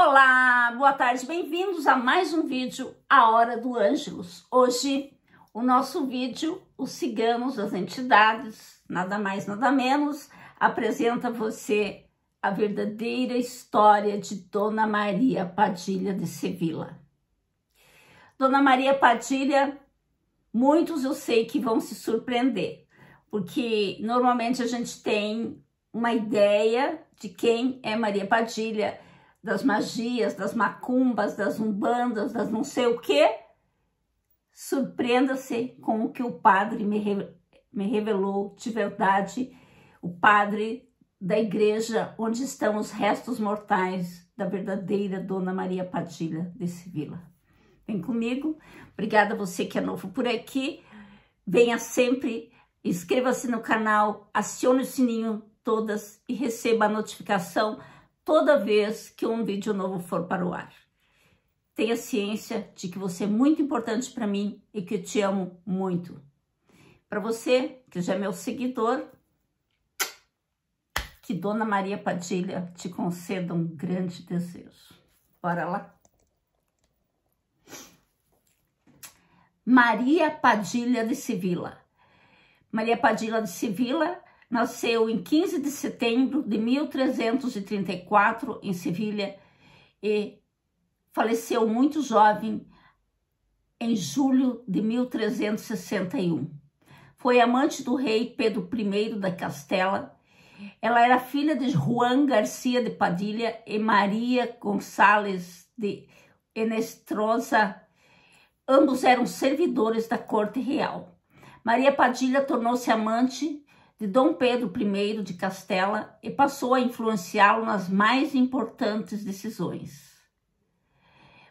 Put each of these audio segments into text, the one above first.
Olá, boa tarde, bem-vindos a mais um vídeo, A Hora do Ângelus. Hoje, o nosso vídeo, os ciganos, as entidades, nada mais, nada menos, apresenta a você a verdadeira história de Dona Maria Padilha de Sevilla. Dona Maria Padilha, muitos eu sei que vão se surpreender, porque normalmente a gente tem uma ideia de quem é Maria Padilha, das magias, das macumbas, das umbandas, das não sei o que. Surpreenda-se com o que o padre me revelou de verdade, o padre da igreja onde estão os restos mortais da verdadeira Dona Maria Padilha de Sevilla. Vem comigo, obrigada a você que é novo por aqui, venha sempre, inscreva-se no canal, acione o sininho todas e receba a notificação toda vez que um vídeo novo for para o ar. Tenha ciência de que você é muito importante para mim e que eu te amo muito. Para você, que já é meu seguidor, que Dona Maria Padilha te conceda um grande desejo. Bora lá? Maria Padilha de Sevilla. Maria Padilha de Sevilla nasceu em 15 de setembro de 1334 em Sevilha e faleceu muito jovem em julho de 1361. Foi amante do rei Pedro I da Castela. Ela era filha de Juan Garcia de Padilha e Maria Gonçalves de Enestrosa. Ambos eram servidores da corte real. Maria Padilha tornou-se amante de Dom Pedro I de Castela e passou a influenciá-lo nas mais importantes decisões.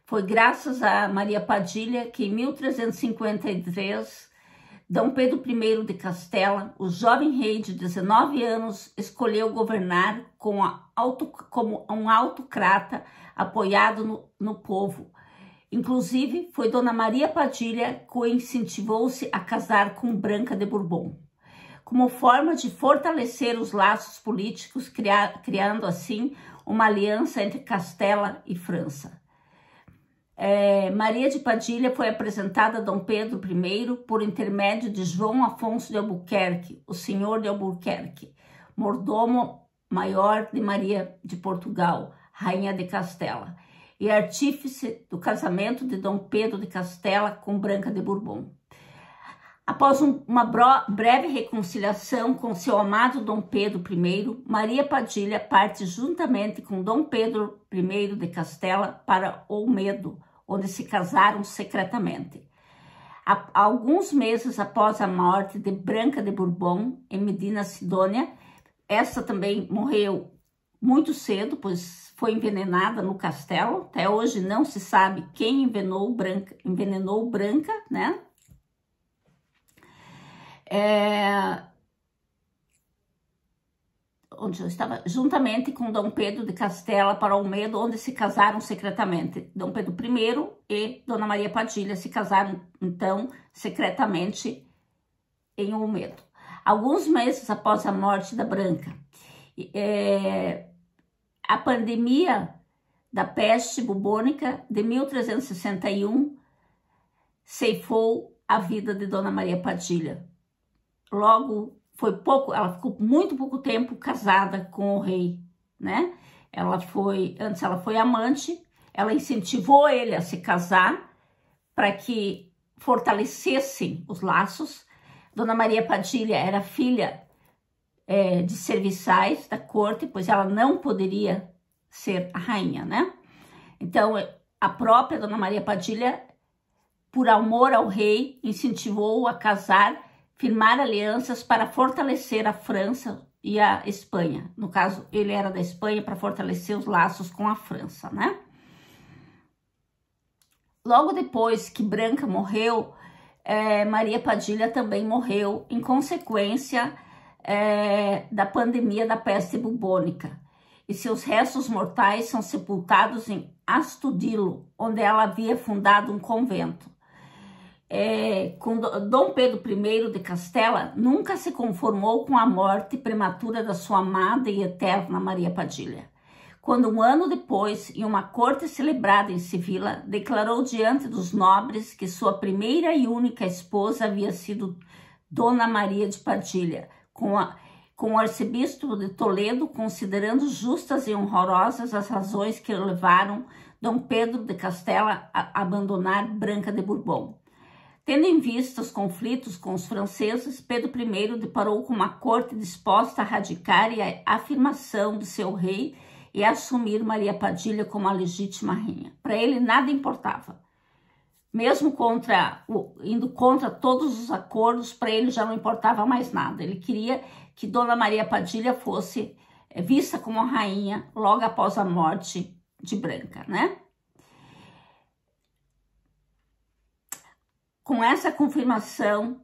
Foi graças a Maria Padilha que em 1353, Dom Pedro I de Castela, o jovem rei de 19 anos, escolheu governar como um autocrata apoiado no povo. Inclusive, foi Dona Maria Padilha que incentivou-se a casar com Branca de Bourbon, como forma de fortalecer os laços políticos, criando assim uma aliança entre Castela e França. Maria de Padilha foi apresentada a Dom Pedro I por intermédio de João Afonso de Albuquerque, o senhor de Albuquerque, mordomo maior de Maria de Portugal, rainha de Castela, e artífice do casamento de Dom Pedro de Castela com Branca de Bourbon. Após uma breve reconciliação com seu amado Dom Pedro I, Maria Padilha parte juntamente com Dom Pedro I de Castela para Olmedo, onde se casaram secretamente. Alguns meses após a morte de Branca de Bourbon em Medina Sidônia, essa também morreu muito cedo, pois foi envenenada no castelo. Até hoje não se sabe quem envenenou Branca, né? Onde eu estava, juntamente com Dom Pedro de Castela para Olmedo, onde se casaram secretamente. Dom Pedro I e Dona Maria Padilha se casaram, então, secretamente em Olmedo. Alguns meses após a morte da Branca, a pandemia da peste bubônica de 1361 ceifou a vida de Dona Maria Padilha. Logo, ela ficou muito pouco tempo casada com o rei, né? Antes ela foi amante, ela incentivou ele a se casar para que fortalecessem os laços. Dona Maria Padilha era filha de serviçais da corte, pois ela não poderia ser a rainha, né? Então, a própria Dona Maria Padilha, por amor ao rei, incentivou-o a casar, firmar alianças para fortalecer a França e a Espanha. No caso, ele era da Espanha para fortalecer os laços com a França, né? Logo depois que Branca morreu, Maria Padilha também morreu em consequência da pandemia da peste bubônica. E seus restos mortais são sepultados em Astudillo, onde ela havia fundado um convento. Com Dom Pedro I de Castela, nunca se conformou com a morte prematura da sua amada e eterna Maria Padilha. quando um ano depois, em uma corte celebrada em Sevilla, declarou diante dos nobres que sua primeira e única esposa havia sido Dona Maria de Padilha, com o arcebispo de Toledo, considerando justas e honrosas as razões que levaram Dom Pedro de Castela a abandonar Branca de Bourbon. Tendo em vista os conflitos com os franceses, Pedro I deparou com uma corte disposta a radicar a afirmação de seu rei e a assumir Maria Padilha como a legítima rainha. Para ele nada importava. Mesmo indo contra todos os acordos, para ele já não importava mais nada. Ele queria que Dona Maria Padilha fosse vista como rainha logo após a morte de Branca, né? Com essa confirmação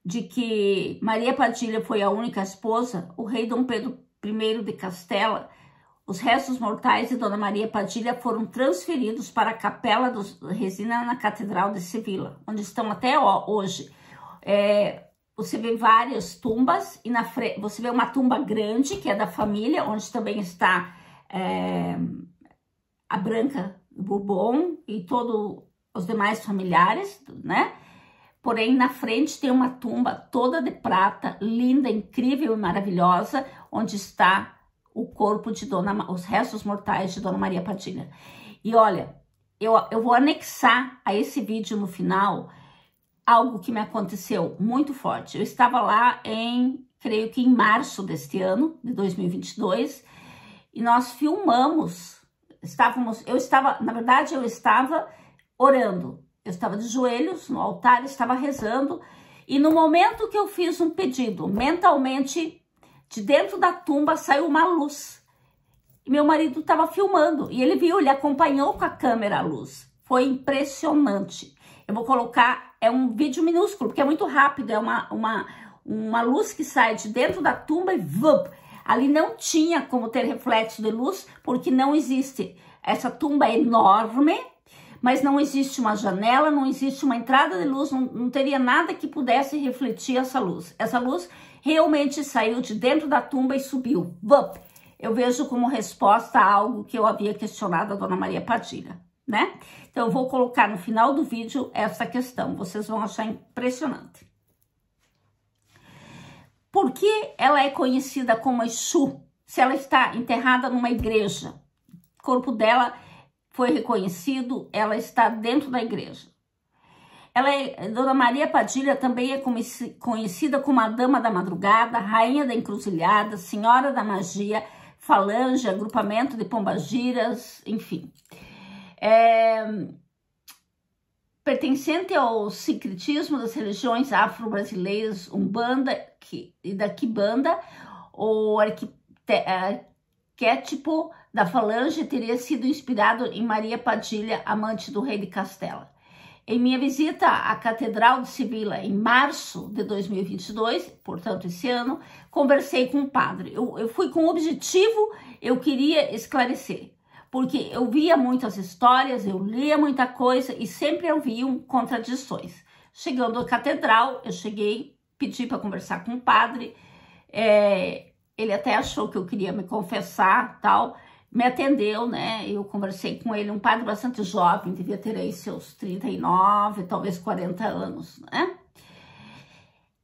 de que Maria Padilha foi a única esposa, o rei Dom Pedro I de Castela, os restos mortais de Dona Maria Padilha foram transferidos para a Capela dos Resina na Catedral de Sevilla, onde estão até hoje. Você vê várias tumbas e na frente você vê uma tumba grande, que é da família, onde também está a Branca de Bourbon e todos os demais familiares, né? Porém, na frente tem uma tumba toda de prata, linda, incrível e maravilhosa, onde está o corpo de os restos mortais de Dona Maria Padilha. E olha, eu vou anexar a esse vídeo no final algo que me aconteceu muito forte. Eu estava lá creio que em março deste ano, de 2022, e nós filmamos, na verdade eu estava orando, eu estava de joelhos no altar, estava rezando, e no momento que eu fiz um pedido, mentalmente, de dentro da tumba saiu uma luz. E meu marido estava filmando, e ele viu, ele acompanhou com a câmera a luz. Foi impressionante. Eu vou colocar, é um vídeo minúsculo, porque é muito rápido, é uma luz que sai de dentro da tumba e vup! Ali não tinha como ter reflexo de luz, porque não existe. Essa tumba é enorme, mas não existe uma janela, não existe uma entrada de luz, não teria nada que pudesse refletir essa luz. Essa luz realmente saiu de dentro da tumba e subiu. Vup! Eu vejo como resposta a algo que eu havia questionado a Dona Maria Padilha, né? Então eu vou colocar no final do vídeo essa questão, vocês vão achar impressionante. Por que ela é conhecida como Exu, se ela está enterrada numa igreja? O corpo dela foi reconhecido, ela está dentro da igreja. Dona Maria Padilha também é conhecida como a Dama da Madrugada, Rainha da Encruzilhada, Senhora da Magia, Falange, Agrupamento de Pombagiras, enfim. Pertencente ao sincretismo das religiões afro-brasileiras, Umbanda e da Quimbanda, o arquétipo da Falange teria sido inspirado em Maria Padilha, amante do rei de Castela. Em minha visita à Catedral de Sevilla em março de 2022, portanto esse ano, conversei com o padre. Eu fui com o objetivo, eu queria esclarecer, porque eu via muitas histórias, eu lia muita coisa e sempre haviam contradições. Chegando à catedral, eu pedi para conversar com o padre, ele até achou que eu queria me confessar, tal, me atendeu, né? Eu conversei com ele, um padre bastante jovem, devia ter aí seus 39, talvez 40 anos, né?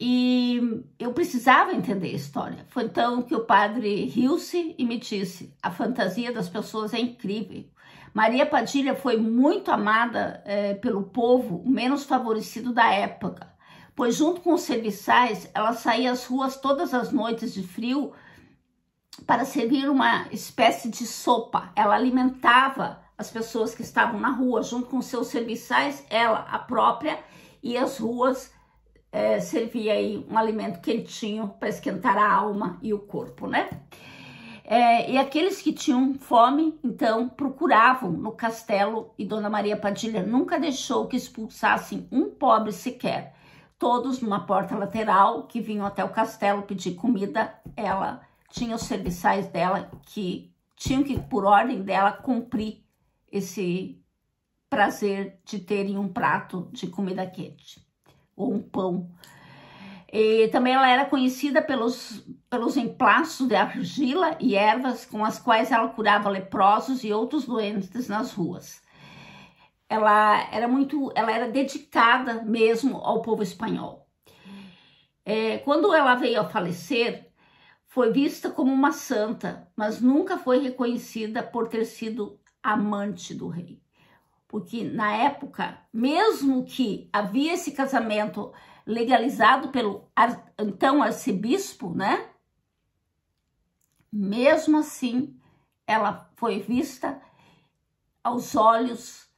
E eu precisava entender a história. Foi então que o padre riu-se e me disse: a fantasia das pessoas é incrível. Maria Padilha foi muito amada pelo povo menos favorecido da época, pois junto com os serviçais, ela saía às ruas todas as noites de frio para servir uma espécie de sopa. Ela alimentava as pessoas que estavam na rua, junto com seus serviçais, ela, a própria, e as ruas servia aí um alimento quentinho para esquentar a alma e o corpo, né? E aqueles que tinham fome, então, procuravam no castelo, e Dona Maria Padilha nunca deixou que expulsassem um pobre sequer. Todos numa porta lateral que vinham até o castelo pedir comida, ela tinha os serviçais dela que tinham que, por ordem dela, cumprir esse prazer de terem um prato de comida quente ou um pão. E também ela era conhecida pelos emplastos de argila e ervas com as quais ela curava leprosos e outros doentes nas ruas. Ela era dedicada mesmo ao povo espanhol. Quando ela veio a falecer, foi vista como uma santa, mas nunca foi reconhecida por ter sido amante do rei. Porque na época, mesmo que havia esse casamento legalizado pelo então arcebispo, né? Mesmo assim, ela foi vista aos olhos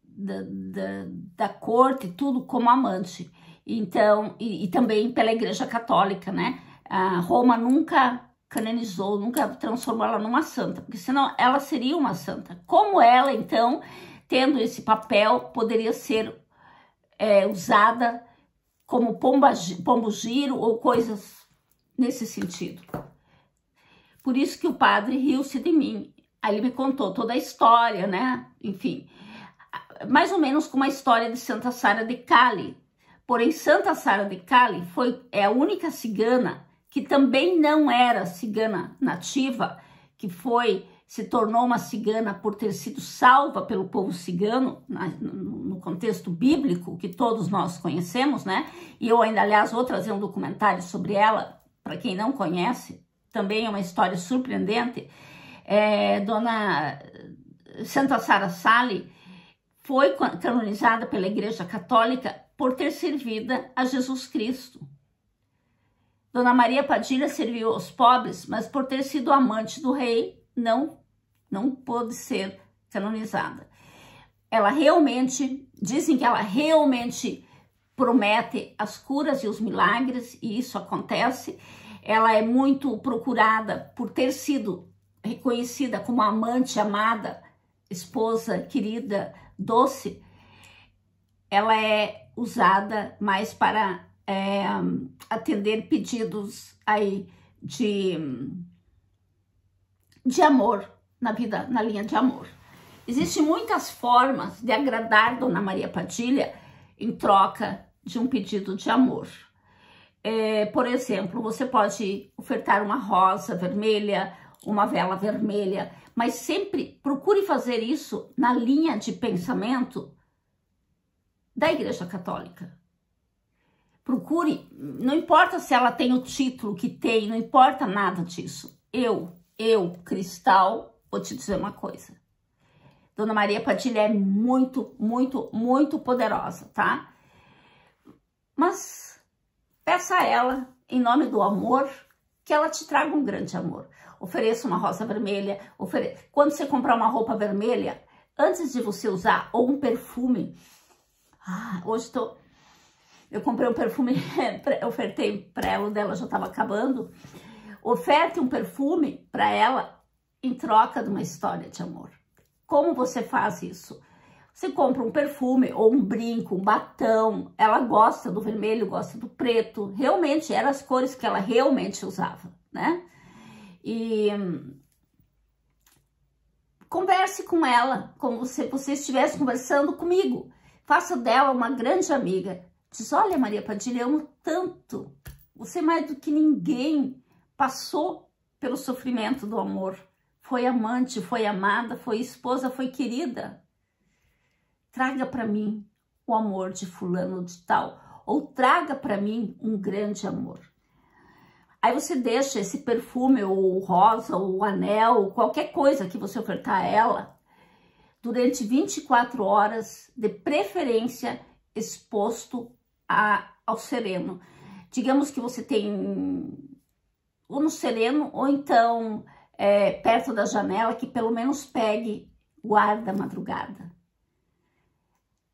da corte, tudo como amante. Então, e também pela Igreja Católica, né? A Roma nunca canonizou, nunca transformou ela numa santa, porque senão ela seria uma santa. Como ela, então, tendo esse papel, poderia ser usada como pombo-giro ou coisas nesse sentido. Por isso que o padre riu-se de mim. Aí ele me contou toda a história, né? Enfim, mais ou menos como a história de Santa Sara de Cali. Porém, Santa Sara de Cali é a única cigana que também não era cigana nativa, que se tornou uma cigana por ter sido salva pelo povo cigano, no contexto bíblico, que todos nós conhecemos, né? E eu ainda, aliás, vou trazer um documentário sobre ela, para quem não conhece, também é uma história surpreendente. Dona Santa Sara Sali foi canonizada pela Igreja Católica por ter servido a Jesus Cristo. Dona Maria Padilha serviu aos pobres, mas por ter sido amante do rei, não pôde ser canonizada. Dizem que ela realmente promete as curas e os milagres, e isso acontece. Ela é muito procurada por ter sido reconhecida como amante, amada, esposa, querida, doce. Ela é usada mais para atender pedidos aí de amor, na linha de amor. Existem muitas formas de agradar Dona Maria Padilha em troca de um pedido de amor. Por exemplo, você pode ofertar uma rosa vermelha, uma vela vermelha, mas sempre procure fazer isso na linha de pensamento da Igreja Católica. Procure, não importa se ela tem o título que tem, não importa nada disso. Eu, cristal, vou te dizer uma coisa. Dona Maria Padilha é muito, muito, muito poderosa, tá? Mas peça a ela, em nome do amor, que ela te traga um grande amor. Ofereça uma rosa vermelha, quando você comprar uma roupa vermelha, antes de você usar, ou um perfume. Eu comprei um perfume, ofertei para ela, o dela já estava acabando. Oferte um perfume para ela em troca de uma história de amor. Como você faz isso? Você compra um perfume ou um brinco, um batom. Ela gosta do vermelho, gosta do preto. Realmente, eram as cores que ela realmente usava, né? E converse com ela como se você estivesse conversando comigo. Faça dela uma grande amiga. Diz, olha, Maria Padilha, eu amo tanto. Você mais do que ninguém passou pelo sofrimento do amor. Foi amante, foi amada, foi esposa, foi querida. Traga para mim o amor de fulano de tal. Ou traga para mim um grande amor. Aí você deixa esse perfume, ou rosa, ou anel, ou qualquer coisa que você ofertar a ela, durante 24 horas, de preferência, exposto ao sereno. Digamos que você tem ou no sereno, ou então perto da janela, que pelo menos pegue o ar da madrugada.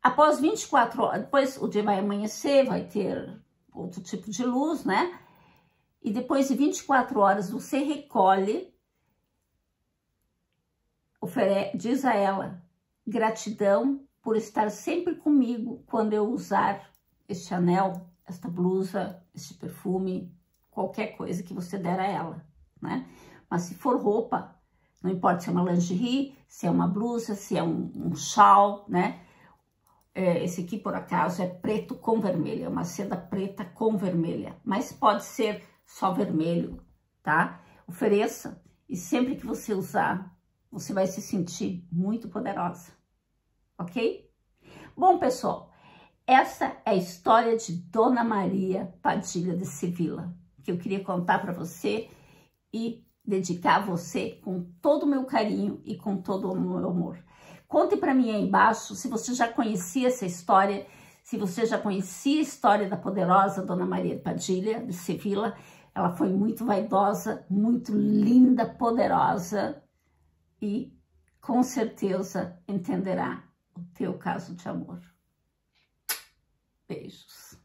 Após 24 horas, depois o dia vai amanhecer, vai ter outro tipo de luz, né? E depois de 24 horas você recolhe, diz a ela, gratidão por estar sempre comigo quando eu usar este anel, esta blusa, este perfume, qualquer coisa que você der a ela, né? Mas se for roupa, não importa se é uma lingerie, se é uma blusa, se é um shawl, né? esse aqui por acaso é preto com vermelho, é uma seda preta com vermelha, mas pode ser só vermelho, tá? Ofereça e sempre que você usar, você vai se sentir muito poderosa, ok? Bom, pessoal, essa é a história de Dona Maria Padilha de Sevilla, que eu queria contar para você e dedicar a você com todo o meu carinho e com todo o meu amor. Conte para mim aí embaixo se você já conhecia essa história, se você já conhecia a história da poderosa Dona Maria Padilha de Sevilla. Ela foi muito vaidosa, muito linda, poderosa e com certeza entenderá o teu caso de amor. Beijos.